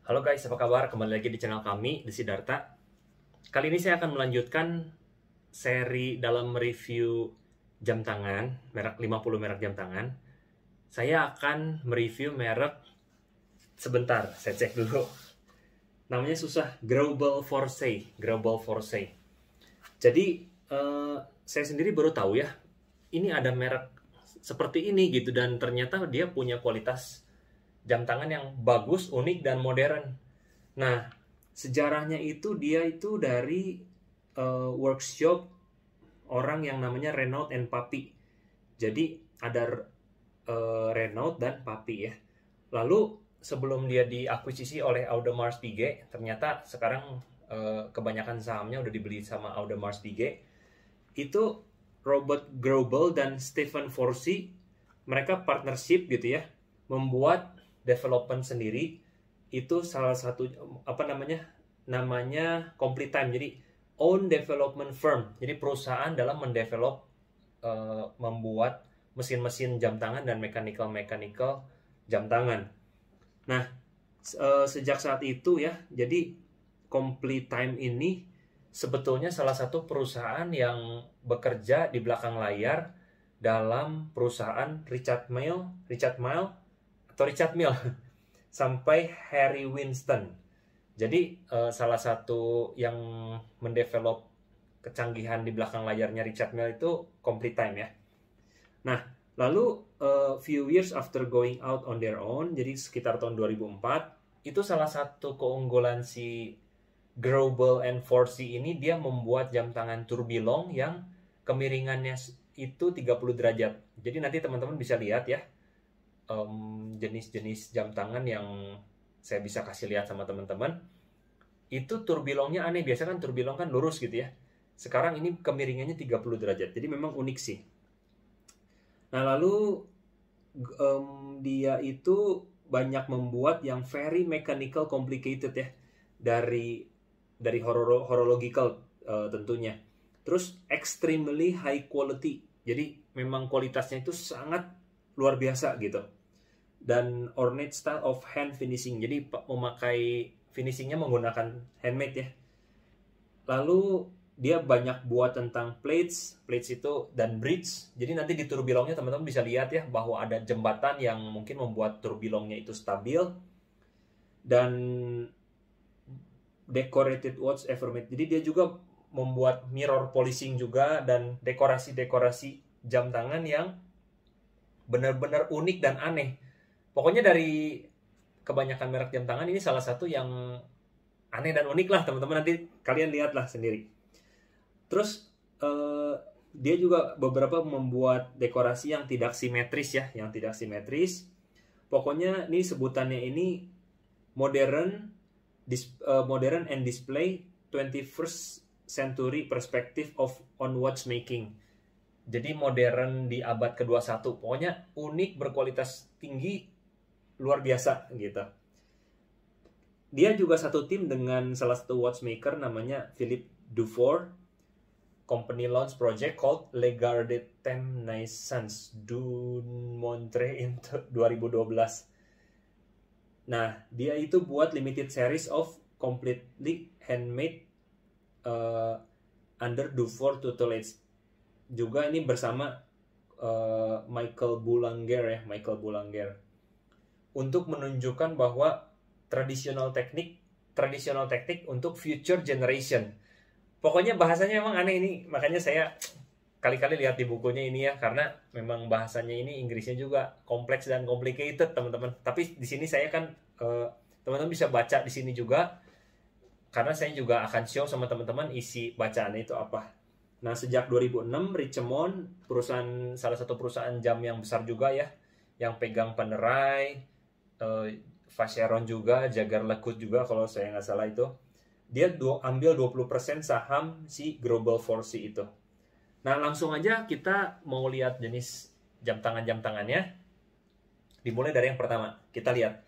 Halo guys, apa kabar? Kembali lagi di channel kami, di Siddhartha. Kali ini saya akan melanjutkan seri dalam review jam tangan, merek 50 merek jam tangan. Saya akan mereview merek, sebentar, saya cek dulu. Namanya susah, Greubel Forsey. Greubel Forsey. Jadi, saya sendiri baru tahu ya, ini ada merek seperti ini gitu, dan ternyata dia punya kualitas jam tangan yang bagus, unik, dan modern. Nah, sejarahnya itu dia itu dari workshop orang yang namanya Renaud and Papi. Jadi ada Renaud dan Papi ya. Lalu sebelum dia diakuisisi oleh Audemars Piguet, ternyata sekarang kebanyakan sahamnya udah dibeli sama Audemars Piguet. Itu Robert Greubel dan Stephen Forsey, mereka partnership gitu ya, membuat development sendiri. Itu salah satu namanya Complete Time, jadi own development firm, jadi perusahaan dalam mendevelop membuat mesin-mesin jam tangan dan mechanical jam tangan. Nah, sejak saat itu ya, jadi Complete Time ini sebetulnya salah satu perusahaan yang bekerja di belakang layar dalam perusahaan Richard Mille sampai Harry Winston. Jadi salah satu yang mendevelop kecanggihan di belakang layarnya Richard Mille itu Complete Time ya. Nah, lalu few years after going out on their own, jadi sekitar tahun 2004, itu salah satu keunggulan si Greubel and Forsey ini, dia membuat jam tangan tourbillon yang kemiringannya itu 30 derajat. Jadi nanti teman-teman bisa lihat ya, jenis-jenis jam tangan yang saya bisa kasih lihat sama teman-teman. Itu tourbillonnya aneh, biasa kan tourbillon kan lurus gitu ya. Sekarang ini kemiringannya 30 derajat, jadi memang unik sih. Nah, lalu dia itu banyak membuat yang very mechanical complicated ya, dari horological tentunya. Terus extremely high quality, jadi memang kualitasnya itu sangat luar biasa gitu. Dan ornate style of hand finishing, jadi memakai finishingnya menggunakan handmade ya. Lalu dia banyak buat tentang plates itu dan bridge. Jadi nanti di tourbillonnya teman-teman bisa lihat ya, bahwa ada jembatan yang mungkin membuat tourbillonnya itu stabil. Dan decorated watch ever made, jadi dia juga membuat mirror polishing juga, dan dekorasi jam tangan yang benar-benar unik dan aneh. Pokoknya dari kebanyakan merek jam tangan, ini salah satu yang aneh dan unik lah teman-teman, nanti kalian lihatlah sendiri. Terus dia juga beberapa membuat dekorasi yang tidak simetris ya, Pokoknya ini sebutannya ini modern and display 21st century perspective on watchmaking. Jadi modern di abad ke-21, pokoknya unik, berkualitas tinggi, luar biasa gitu. Dia juga satu tim dengan salah satu watchmaker namanya Philippe Dufour. Company launch project called Le Garde Temps Naissance du Montre in 2012. Nah, dia itu buat limited series of completely handmade under Dufour tutelage. Juga ini bersama Michael Boulanger. Untuk menunjukkan bahwa traditional teknik untuk future generation. Pokoknya bahasanya emang aneh ini, makanya saya kali-kali lihat di bukunya ini ya, karena memang bahasanya ini Inggrisnya juga kompleks dan complicated teman-teman. Tapi di sini saya kan teman-teman bisa baca di sini juga, karena saya juga akan show sama teman-teman isi bacaannya itu apa. Nah, sejak 2006 Richemont, salah satu perusahaan jam yang besar juga ya, yang pegang Panerai, Vacheron juga, Jaeger-LeCoultre juga kalau saya nggak salah itu. Dia ambil 20% saham si Greubel Forsey itu. Nah, langsung aja kita mau lihat jenis jam tangannya. Dimulai dari yang pertama. Kita lihat.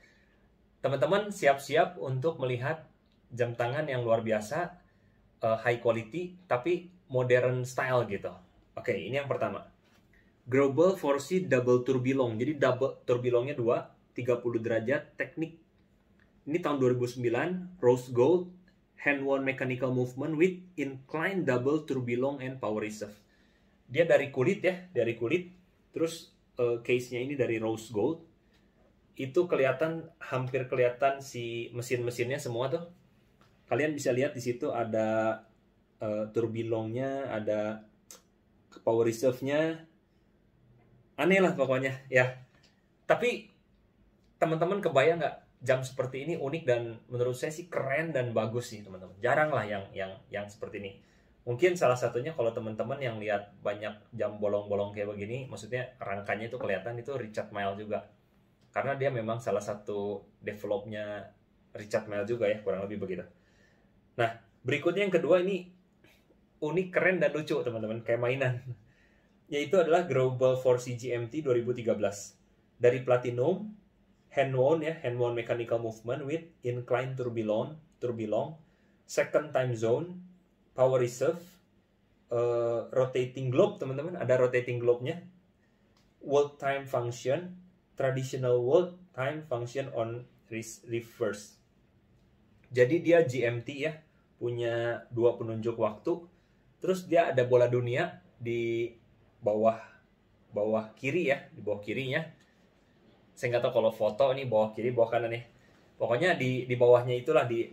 Teman-teman siap-siap untuk melihat jam tangan yang luar biasa, high quality, tapi modern style gitu. Oke, ini yang pertama. Greubel Forsey Double Tourbillon. Jadi double tourbillonnya 30 derajat, teknik Ini tahun 2009, rose gold, hand-wound mechanical movement with incline double tourbillon and power reserve. Dia dari kulit ya, dari kulit. Terus case-nya ini dari rose gold. Itu kelihatan, hampir kelihatan si mesin-mesinnya semua tuh. Kalian bisa lihat di situ ada tourbillonnya, ada power reserve-nya. Aneh lah pokoknya ya. Tapi teman-teman kebayang nggak, jam seperti ini unik dan menurut saya sih keren dan bagus sih teman-teman. Jarang lah yang seperti ini. Mungkin salah satunya kalau teman-teman yang lihat banyak jam bolong-bolong kayak begini, maksudnya rangkanya itu kelihatan, itu Richard Mille juga. Karena dia memang salah satu developnya Richard Mille juga ya, kurang lebih begitu. Nah, berikutnya yang kedua ini unik, keren, dan lucu teman-teman, kayak mainan. Yaitu adalah Global 4C GMT 2013. Dari platinum, hand-wound ya, hand-wound mechanical movement with incline tourbillon, second time zone, power reserve, rotating globe teman-teman, ada rotating globe-nya, world time function, traditional world time function on reverse. Jadi dia GMT ya, punya 2 penunjuk waktu, terus dia ada bola dunia di bawah kiri ya, di bawah kirinya. Saya nggak tahu kalau foto ini bawah kiri, bawah kanan nih. Pokoknya di bawahnya itulah di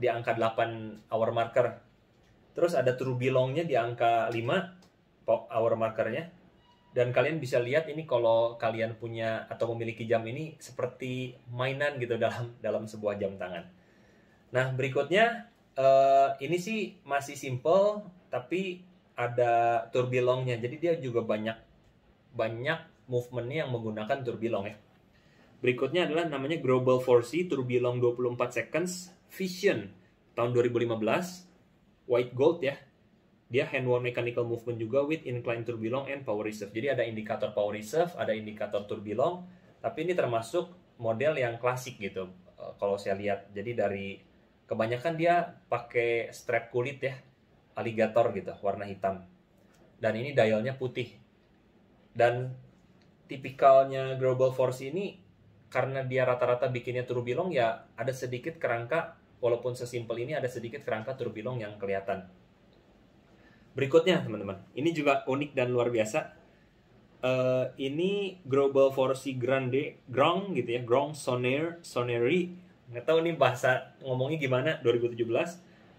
angka 8 hour marker. Terus ada tourbillonnya di angka 5 hour markernya. Dan kalian bisa lihat ini kalau kalian punya atau memiliki jam ini seperti mainan gitu dalam sebuah jam tangan. Nah, berikutnya ini sih masih simple tapi ada tourbillonnya. Jadi dia juga banyak movementnya yang menggunakan tourbillon ya. Berikutnya adalah namanya Global 4C tourbillon 24 seconds Vision tahun 2015, white gold ya. Dia hand-wound mechanical movement juga with incline tourbillon and power reserve. Jadi ada indikator power reserve, ada indikator tourbillon, tapi ini termasuk model yang klasik gitu. Kalau saya lihat, jadi dari kebanyakan dia pakai strap kulit ya, alligator gitu, warna hitam. Dan ini dialnya putih. Dan tipikalnya Global 4C ini karena dia rata-rata bikinnya tourbillon ya, ada sedikit kerangka, walaupun sesimpel ini ada sedikit kerangka tourbillon yang kelihatan. Berikutnya teman-teman, ini juga unik dan luar biasa. Ini Global 4C Grand gitu ya, Grand Sonnery. Nggak tahu nih bahasa ngomongnya gimana, 2017.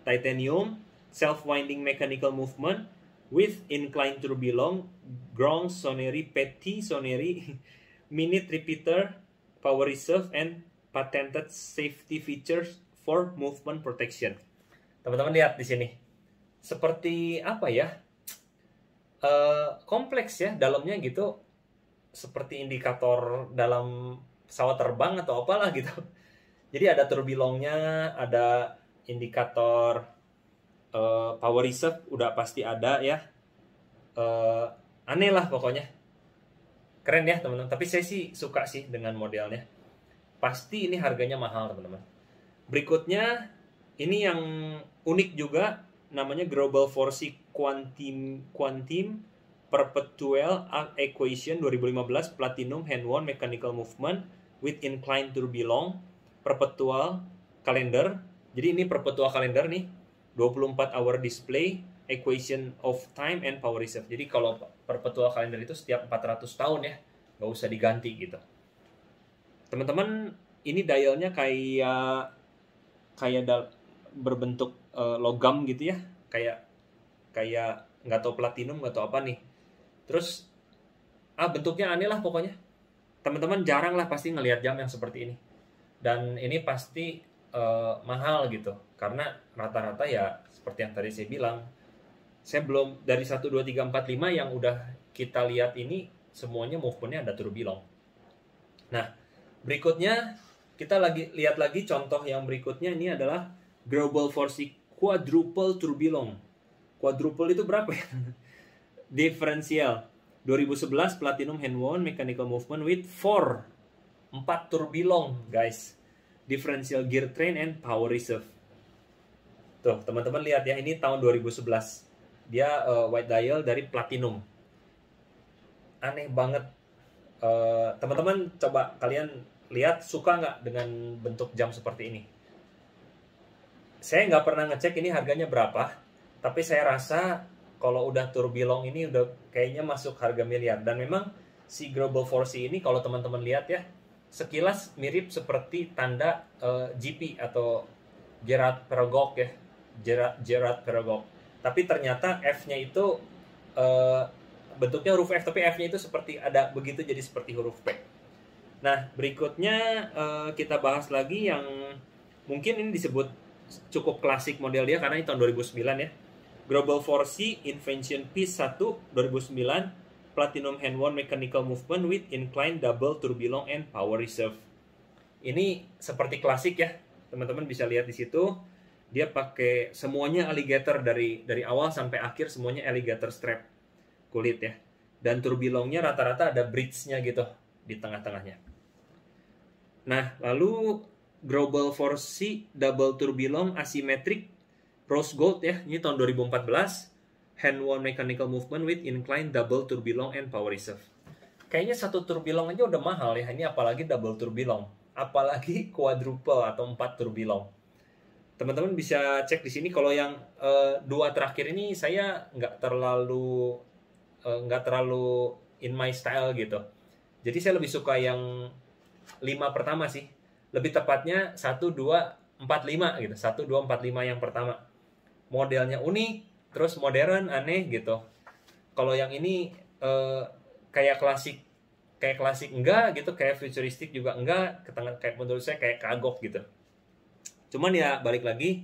Titanium, self-winding mechanical movement with incline tourbillon, Grand Sonnery, Petit Sonnery, minute repeater, power reserve, and patented safety features for movement protection. Teman-teman lihat di sini, seperti apa ya? Kompleks ya dalamnya gitu, seperti indikator dalam pesawat terbang atau apalah gitu. Jadi ada tourbillonnya, ada indikator power reserve, udah pasti ada ya. Aneh lah pokoknya. Keren ya teman-teman, tapi saya sih suka sih dengan modelnya. Pasti ini harganya mahal teman-teman. Berikutnya, ini yang unik juga, namanya Global 4C Quantum Perpetual Equation 2015 Platinum Hand-Wound Mechanical Movement with Incline Tourbillon Perpetual Calendar. Jadi ini Perpetual Calendar nih, 24 hour display, equation of time and power reserve. Jadi kalau Perpetual Calendar itu setiap 400 tahun ya, nggak usah diganti gitu. Teman-teman, ini dialnya kayak berbentuk logam gitu ya, kayak nggak tahu platinum nggak tahu apa nih. Terus bentuknya aneh lah pokoknya. Teman-teman jarang lah pasti ngelihat jam yang seperti ini. Dan ini pasti mahal gitu, karena rata-rata ya seperti yang tadi saya bilang, saya belum dari 1, 2, 3, 4, 5 yang udah kita lihat ini semuanya movementnya ada tourbillon. Nah, berikutnya kita lihat lagi contoh yang berikutnya. Ini adalah Global 4C Quadruple Tourbillon. Quadruple itu berapa ya? Differential 2011 Platinum Hand-Wound Mechanical Movement with 4 tourbillon guys. Differential gear train and power reserve. Tuh teman-teman lihat ya, ini tahun 2011. Dia white dial dari platinum. Aneh banget. Teman-teman coba kalian lihat suka nggak dengan bentuk jam seperti ini. Saya nggak pernah ngecek ini harganya berapa, tapi saya rasa kalau udah tourbillon ini udah kayaknya masuk harga miliar. Dan memang si Global 4C ini kalau teman-teman lihat ya, sekilas mirip seperti tanda GP atau Gerard Perregaux ya, Gerard Perregaux. Tapi ternyata F-nya itu bentuknya huruf F, tapi F-nya itu seperti ada begitu, jadi seperti huruf P. Nah, berikutnya kita bahas lagi yang mungkin ini disebut cukup klasik model dia karena ini tahun 2009 ya. Global 4C Invention Piece 1 2009, Platinum Hand-Wound Mechanical Movement with Inclined Double Tourbillon and Power Reserve. Ini seperti klasik ya, teman-teman bisa lihat di situ. Dia pakai semuanya alligator dari awal sampai akhir, semuanya alligator strap kulit ya. Dan tourbillonnya rata-rata ada bridge-nya gitu di tengah-tengahnya. Nah, lalu Global 4C Double Tourbillon Asymmetric Rose Gold ya, ini tahun 2014, Hand-Wound Mechanical Movement with Inclined Double Tourbillon and Power Reserve. Kayaknya satu tourbillon aja udah mahal ya, ini apalagi double tourbillon, apalagi quadruple atau 4 tourbillon. Teman-teman bisa cek di sini. Kalau yang dua terakhir ini saya nggak terlalu in my style gitu. Jadi saya lebih suka yang 5 pertama sih. Lebih tepatnya 1, 2, 4, 5 gitu. 1, 2, 4, 5 yang pertama. Modelnya unik, terus modern, aneh gitu. Kalau yang ini kayak klasik enggak gitu, kayak futuristik juga enggak, kayak menurut saya kayak kagok gitu. Cuman ya balik lagi,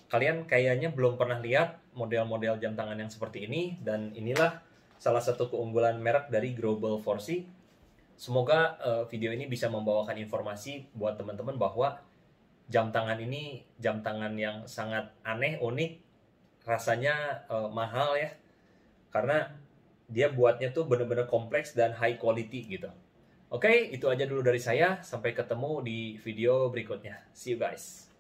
kalian kayaknya belum pernah lihat model-model jam tangan yang seperti ini, dan inilah salah satu keunggulan merek dari Global 4C. Semoga video ini bisa membawakan informasi buat teman-teman bahwa jam tangan ini jam tangan yang sangat aneh, unik, rasanya mahal ya. Karena dia buatnya tuh bener-bener kompleks dan high quality gitu. Oke, itu aja dulu dari saya. Sampai ketemu di video berikutnya. See you guys.